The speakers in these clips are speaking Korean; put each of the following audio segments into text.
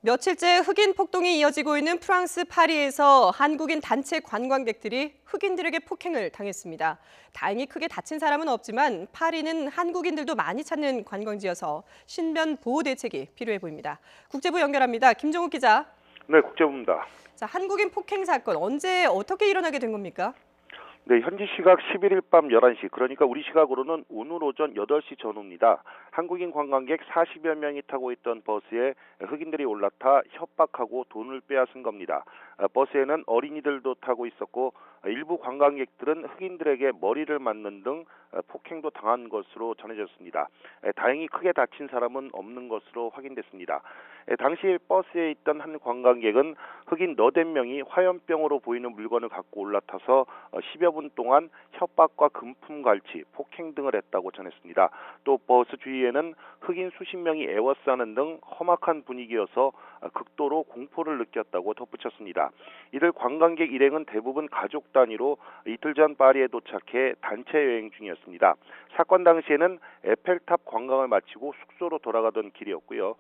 며칠째 흑인 폭동이 이어지고 있는 프랑스 파리에서 한국인 단체 관광객들이 흑인들에게 폭행을 당했습니다. 다행히 크게 다친 사람은 없지만 파리는 한국인들도 많이 찾는 관광지여서 신변 보호 대책이 필요해 보입니다. 국제부 연결합니다. 김종욱 기자. 네, 국제부입니다. 자, 한국인 폭행 사건 언제 어떻게 일어나게 된 겁니까? 네, 현지 시각 11일 밤 11시, 그러니까 우리 시각으로는 오늘 오전 8시 전후입니다. 한국인 관광객 40여 명이 타고 있던 버스에 흑인들이 올라타 협박하고 돈을 빼앗은 겁니다. 버스에는 어린이들도 타고 있었고 일부 관광객들은 흑인들에게 머리를 맞는 등 폭행도 당한 것으로 전해졌습니다. 다행히 크게 다친 사람은 없는 것으로 확인됐습니다. 당시 버스에 있던 한 관광객은 흑인 8명이 화염병으로 보이는 물건을 갖고 올라타서 10여 분 동안 협박과 금품 갈취, 폭행 등을 했다고 전했습니다. 또 버스 주위에는 흑인 수십 명이 에워싸는 등 험악한 분위기여서 극도로 공포를 느꼈다고 덧붙였습니다. 이들 관광객 일행은 대부분 가족 단위로 이틀 전 파리에 도착해 단체 여행 중이었습니다. 사건 당시에는 에펠탑 관광을 마치고 숙소로 돌아가던 길이었고요.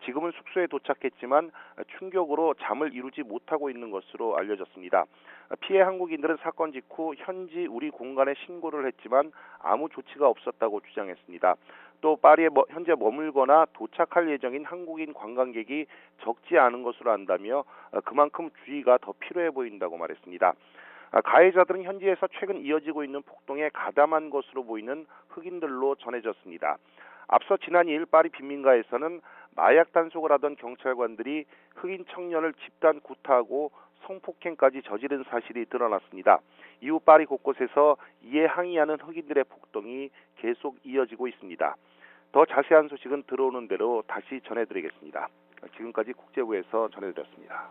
지금은 숙소에 도착했지만 충격으로 잠을 이루지 못하고 있는 것으로 알려졌습니다. 피해 한국인들은 사건 직후 현지 우리 공간에 신고를 했지만 아무 조치가 없었다고 주장했습니다. 또 파리에 현재 머물거나 도착할 예정인 한국인 관광객이 적지 않은 것으로 안다며 그만큼 주의가 더 필요해 보인다고 말했습니다. 가해자들은 현지에서 최근 이어지고 있는 폭동에 가담한 것으로 보이는 흑인들로 전해졌습니다. 앞서 지난 2일 파리 빈민가에서는 마약 단속을 하던 경찰관들이 흑인 청년을 집단 구타하고 성폭행까지 저지른 사실이 드러났습니다. 이후 파리 곳곳에서 이에 항의하는 흑인들의 폭동이 계속 이어지고 있습니다. 더 자세한 소식은 들어오는 대로 다시 전해드리겠습니다. 지금까지 국제부에서 전해드렸습니다.